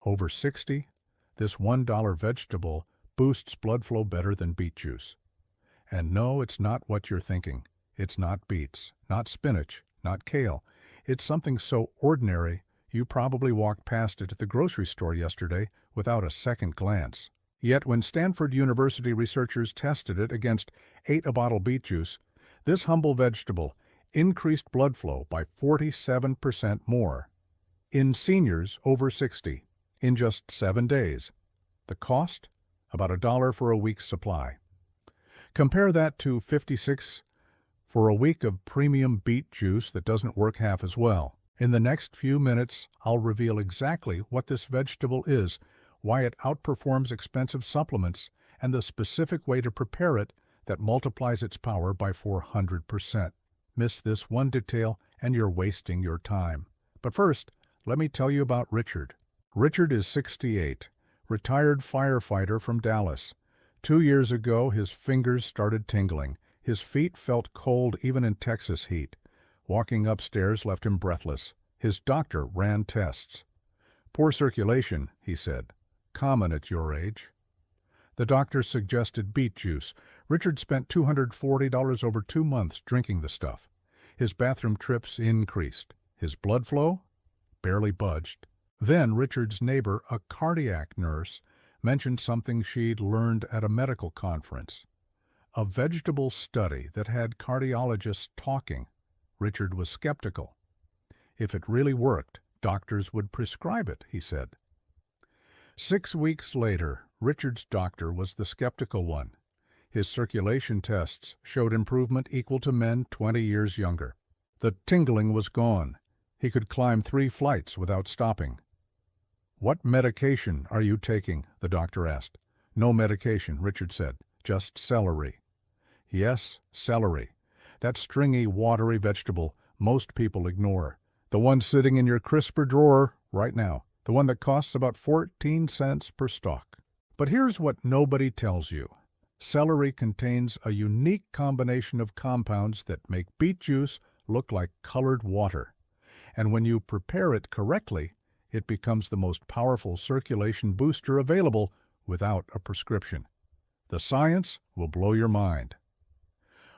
Over 60, this $1 vegetable boosts blood flow better than beet juice. And no, it's not what you're thinking. It's not beets, not spinach, not kale. It's something so ordinary you probably walked past it at the grocery store yesterday without a second glance. Yet when Stanford University researchers tested it against 8-a-bottle beet juice, this humble vegetable increased blood flow by 47% more in seniors over 60 in just 7 days. The cost? About $1 for a week's supply. Compare that to $56 for a week of premium beet juice that doesn't work half as well. In the next few minutes, I'll reveal exactly what this vegetable is, why it outperforms expensive supplements, and the specific way to prepare it that multiplies its power by 400%. Miss this one detail and you're wasting your time. But first, let me tell you about Richard. Richard is 68, retired firefighter from Dallas. 2 years ago, his fingers started tingling. His feet felt cold even in Texas heat. Walking upstairs left him breathless. His doctor ran tests. Poor circulation, he said. Common at your age. The doctor suggested beet juice. Richard spent $240 over 2 months drinking the stuff. His bathroom trips increased. His blood flow barely budged. Then Richard's neighbor, a cardiac nurse, mentioned something she'd learned at a medical conference. A vegetable study that had cardiologists talking. Richard was skeptical. If it really worked, doctors would prescribe it, he said. 6 weeks later, Richard's doctor was the skeptical one. His circulation tests showed improvement equal to men 20 years younger. The tingling was gone. He could climb 3 flights without stopping. "What medication are you taking?" the doctor asked. "No medication," Richard said. "Just celery." Yes, celery. That stringy, watery vegetable most people ignore. The one sitting in your crisper drawer right now. The one that costs about 14 cents per stalk. But here's what nobody tells you. Celery contains a unique combination of compounds that make beet juice look like colored water. And when you prepare it correctly, it becomes the most powerful circulation booster available without a prescription. The science will blow your mind.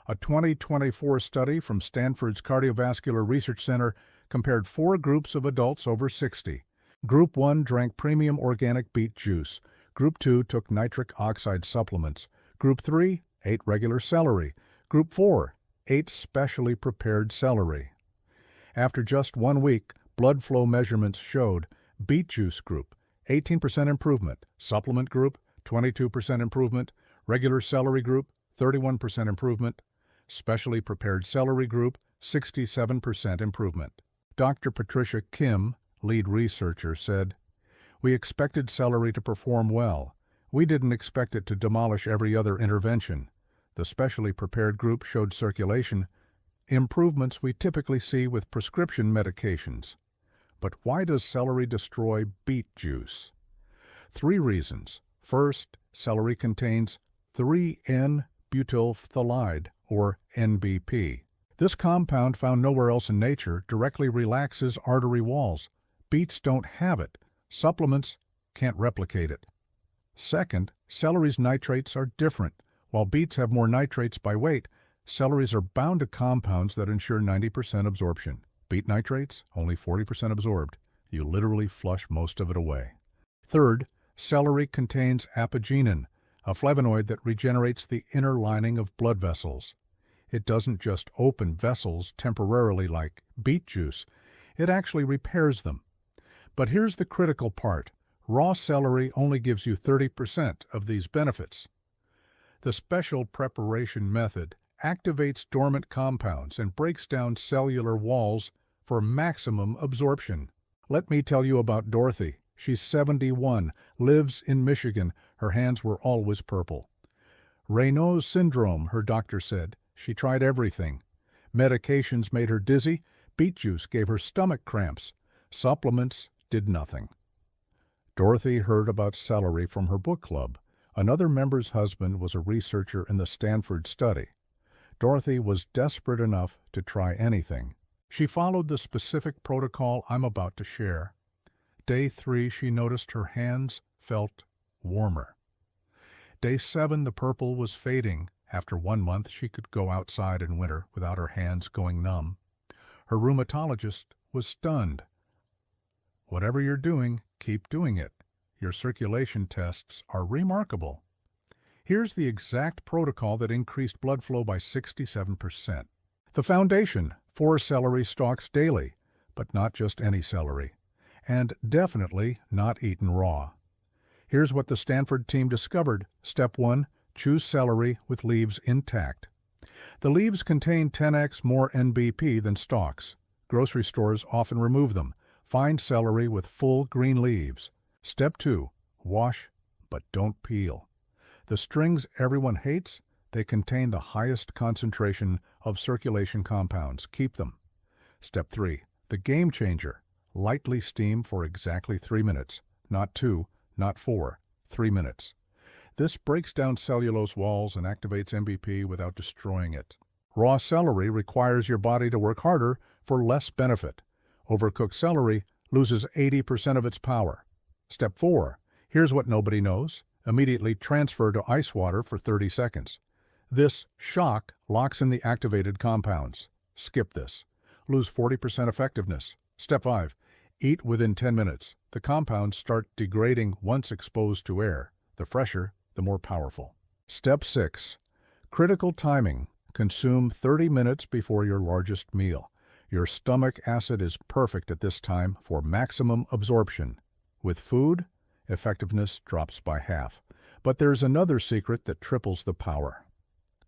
A 2024 study from Stanford's Cardiovascular Research Center compared 4 groups of adults over 60. Group 1 drank premium organic beet juice. Group 2 took nitric oxide supplements. Group 3 ate regular celery. Group 4 ate specially prepared celery. After just 1 week, blood flow measurements showed beet juice group, 18% improvement, supplement group, 22% improvement, regular celery group, 31% improvement, specially prepared celery group, 67% improvement. Dr. Patricia Kim, lead researcher, said, "We expected celery to perform well. We didn't expect it to demolish every other intervention. The specially prepared group showed circulation, improvements we typically see with prescription medications. But why does celery destroy beet juice? 3 reasons. First, celery contains 3N-butylphthalide, or NBP. This compound, found nowhere else in nature, directly relaxes artery walls. Beets don't have it. Supplements can't replicate it. Second, celery's nitrates are different. While beets have more nitrates by weight, celeries are bound to compounds that ensure 90% absorption. Beet nitrates, only 40% absorbed. You literally flush most of it away. Third, celery contains apigenin, a flavonoid that regenerates the inner lining of blood vessels. It doesn't just open vessels temporarily like beet juice. It actually repairs them. But here's the critical part. Raw celery only gives you 30% of these benefits. The special preparation method activates dormant compounds and breaks down cellular walls for maximum absorption. Let me tell you about Dorothy. She's 71, lives in Michigan. Her hands were always purple. Raynaud's syndrome, her doctor said. She tried everything. Medications made her dizzy. Beet juice gave her stomach cramps. Supplements did nothing. Dorothy heard about celery from her book club. Another member's husband was a researcher in the Stanford study. Dorothy was desperate enough to try anything. She followed the specific protocol I'm about to share. Day 3, she noticed her hands felt warmer. Day 7, the purple was fading. After 1 month, she could go outside in winter without her hands going numb. Her rheumatologist was stunned. Whatever you're doing, keep doing it. Your circulation tests are remarkable. Here's the exact protocol that increased blood flow by 67%. The foundation: 4 celery stalks daily, but not just any celery, and definitely not eaten raw. Here's what the Stanford team discovered. Step 1, choose celery with leaves intact. The leaves contain 10x more NBP than stalks. Grocery stores often remove them. Find celery with full green leaves. Step 2, wash but don't peel. The strings everyone hates, they contain the highest concentration of circulation compounds. Keep them. Step 3, the game changer. Lightly steam for exactly 3 minutes. Not 2, not 4, 3 minutes. This breaks down cellulose walls and activates NBP without destroying it. Raw celery requires your body to work harder for less benefit. Overcooked celery loses 80% of its power. Step 4, here's what nobody knows. Immediately transfer to ice water for 30 seconds. This shock locks in the activated compounds. Skip this. Lose 40% effectiveness. Step 5, eat within 10 minutes. The compounds start degrading once exposed to air. The fresher, the more powerful. Step 6, critical timing. Consume 30 minutes before your largest meal. Your stomach acid is perfect at this time for maximum absorption. With food, effectiveness drops by half. But there's another secret that triples the power.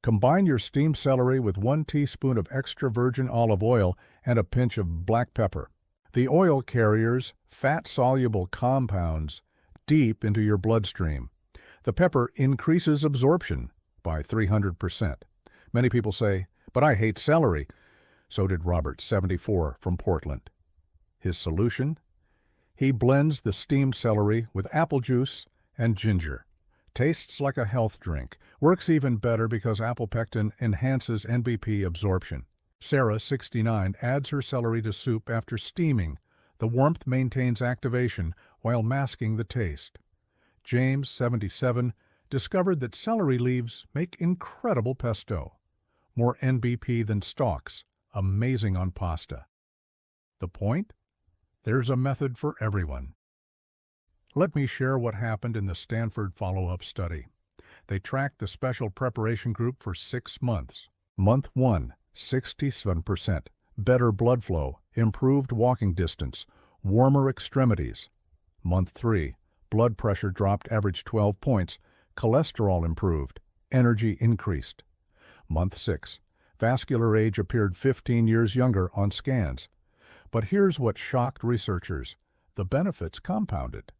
Combine your steamed celery with 1 teaspoon of extra virgin olive oil and a pinch of black pepper. The oil carries fat-soluble compounds deep into your bloodstream. The pepper increases absorption by 300%. Many people say, "But I hate celery." So did Robert, 74, from Portland. His solution? He blends the steamed celery with apple juice and ginger. Tastes like a health drink. Works even better because apple pectin enhances NBP absorption. Sarah, 69, adds her celery to soup after steaming. The warmth maintains activation while masking the taste. James, 77, discovered that celery leaves make incredible pesto. More NBP than stalks. Amazing on pasta. The point? There's a method for everyone. Let me share what happened in the Stanford follow-up study. They tracked the special preparation group for 6 months. Month 1, 67%, better blood flow, improved walking distance, warmer extremities. Month 3, blood pressure dropped average 12 points, cholesterol improved, energy increased. Month 6, vascular age appeared 15 years younger on scans. But here's what shocked researchers. The benefits compounded.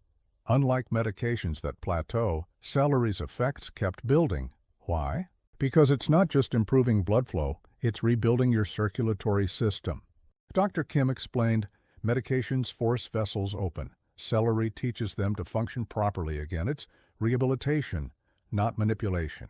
Unlike medications that plateau, celery's effects kept building. Why? Because it's not just improving blood flow, it's rebuilding your circulatory system. Dr. Kim explained, medications force vessels open. Celery teaches them to function properly again. It's rehabilitation, not manipulation.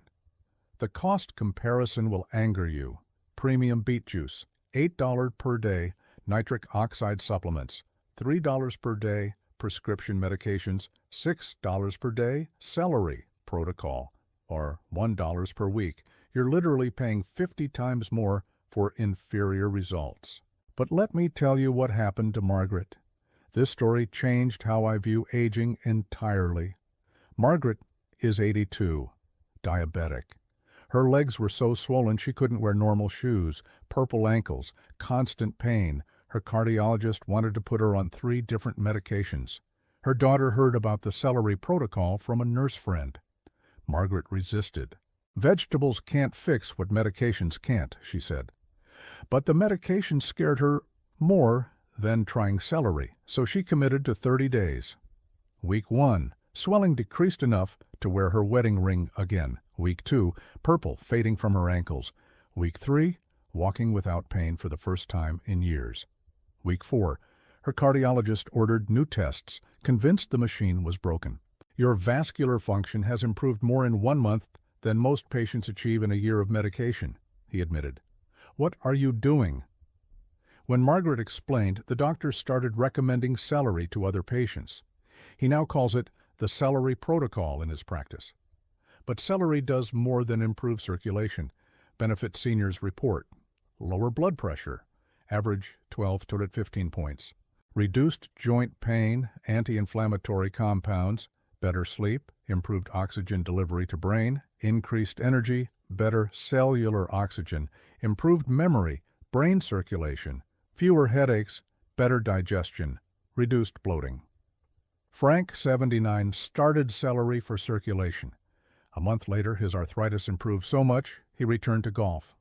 The cost comparison will anger you. Premium beet juice, $8 per day, nitric oxide supplements, $3 per day, prescription medications, $6 per day, Celery Protocol, or $1 per week. You're literally paying 50 times more for inferior results. But let me tell you what happened to Margaret. This story changed how I view aging entirely. Margaret is 82, diabetic. Her legs were so swollen she couldn't wear normal shoes, purple ankles, constant pain. Her cardiologist wanted to put her on 3 different medications. Her daughter heard about the Celery Protocol from a nurse friend. Margaret resisted. Vegetables can't fix what medications can't, she said. But the medication scared her more than trying celery, so she committed to 30 days. Week 1, swelling decreased enough to wear her wedding ring again. Week 2, purple fading from her ankles. Week 3, walking without pain for the first time in years. Week 4, her cardiologist ordered new tests, convinced the machine was broken. Your vascular function has improved more in 1 month than most patients achieve in a year of medication, he admitted. What are you doing? When Margaret explained, the doctor started recommending celery to other patients. He now calls it the Celery Protocol in his practice. But celery does more than improve circulation. Benefit seniors report lower blood pressure, average 12 to 15 points, reduced joint pain, anti-inflammatory compounds, better sleep, improved oxygen delivery to brain, increased energy, better cellular oxygen, improved memory, brain circulation, fewer headaches, better digestion, reduced bloating. Frank, 79, started celery for circulation. A month later, his arthritis improved so much, he returned to golf.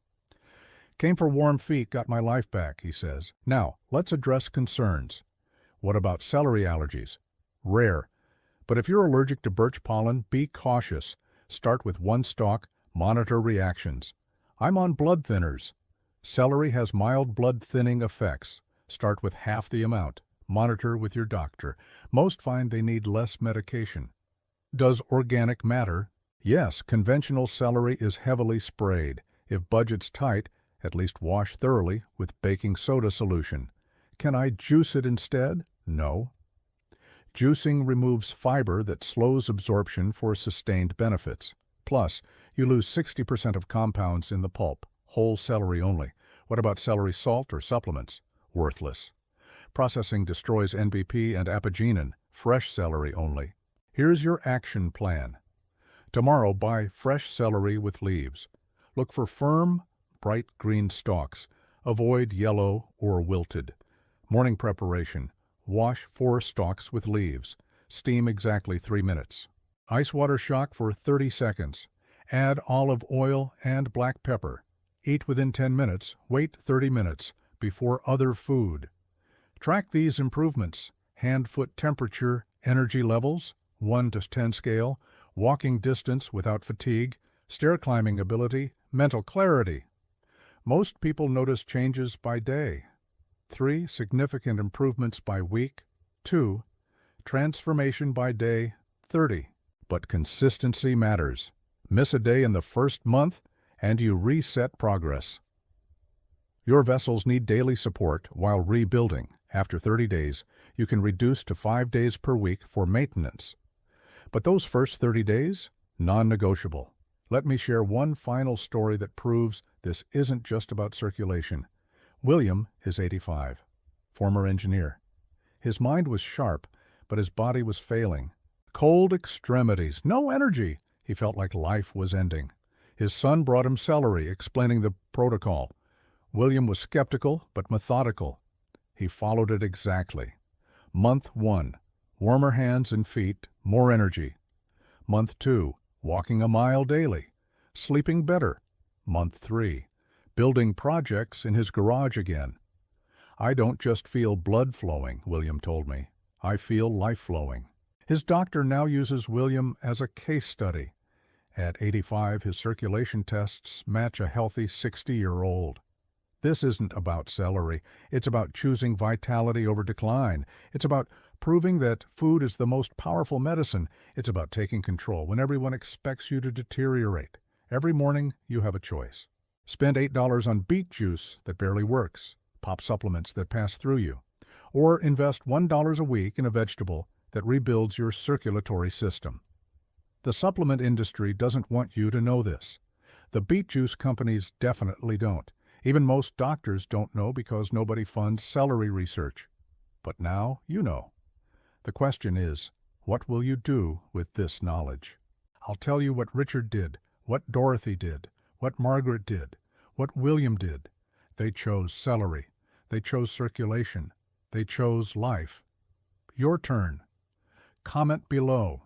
Came for warm feet, got my life back, he says. Now, let's address concerns. What about celery allergies? Rare. But if you're allergic to birch pollen, be cautious. Start with one stalk, monitor reactions. I'm on blood thinners. Celery has mild blood thinning effects. Start with half the amount. Monitor with your doctor. Most find they need less medication. Does organic matter? Yes, conventional celery is heavily sprayed. If budget's tight, at least wash thoroughly with baking soda solution. Can I juice it instead? No. Juicing removes fiber that slows absorption for sustained benefits. Plus, you lose 60% of compounds in the pulp, whole celery only. What about celery salt or supplements? Worthless. Processing destroys NBP and apigenin, fresh celery only. Here's your action plan. Tomorrow, buy fresh celery with leaves. Look for firm, bright green stalks. Avoid yellow or wilted. Morning preparation. Wash 4 stalks with leaves. Steam exactly 3 minutes. Ice water shock for 30 seconds. Add olive oil and black pepper. Eat within 10 minutes. Wait 30 minutes before other food. Track these improvements. Hand-foot temperature, energy levels, 1 to 10 scale, walking distance without fatigue, stair climbing ability, mental clarity. Most people notice changes by day. 3, significant improvements by week. 2, transformation by day, 30. But consistency matters. Miss a day in the first month, and you reset progress. Your vessels need daily support while rebuilding. After 30 days, you can reduce to 5 days per week for maintenance. But those first 30 days, non-negotiable. Let me share one final story that proves this isn't just about circulation. William is 85, former engineer. His mind was sharp, but his body was failing. Cold extremities, no energy. He felt like life was ending. His son brought him celery, explaining the protocol. William was skeptical, but methodical. He followed it exactly. Month 1, warmer hands and feet, more energy. Month 2, walking a mile daily, sleeping better. Month 3, building projects in his garage again. I don't just feel blood flowing, William told me. I feel life flowing. His doctor now uses William as a case study. At 85, his circulation tests match a healthy 60-year-old. This isn't about celery. It's about choosing vitality over decline. It's about proving that food is the most powerful medicine. It's about taking control when everyone expects you to deteriorate. Every morning, you have a choice. Spend $8 on beet juice that barely works, pop supplements that pass through you, or invest $1 a week in a vegetable that rebuilds your circulatory system. The supplement industry doesn't want you to know this. The beet juice companies definitely don't. Even most doctors don't know because nobody funds celery research. But now you know. The question is, what will you do with this knowledge? I'll tell you what Richard did, what Dorothy did, what Margaret did, what William did. They chose celery. They chose circulation. They chose life. Your turn. Comment below.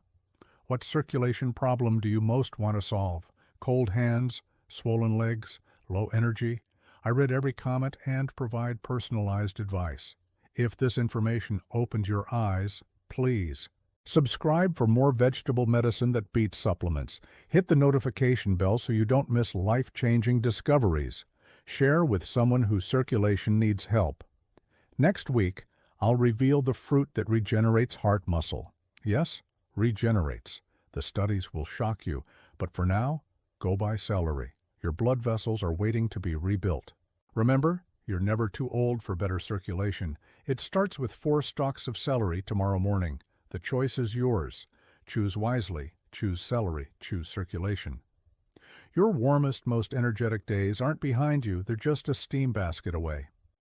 What circulation problem do you most want to solve? Cold hands, swollen legs, low energy? I read every comment and provide personalized advice. If this information opened your eyes, please subscribe for more vegetable medicine that beats supplements. Hit the notification bell so you don't miss life-changing discoveries. Share with someone whose circulation needs help. Next week, I'll reveal the fruit that regenerates heart muscle. Yes, regenerates. The studies will shock you, but for now, go buy celery. Your blood vessels are waiting to be rebuilt. Remember, You're never too old for better circulation. It starts with 4 stalks of celery tomorrow morning. The choice is yours. Choose wisely. Choose celery. Choose circulation. Your warmest, most energetic days aren't behind you, they're just a steam basket away.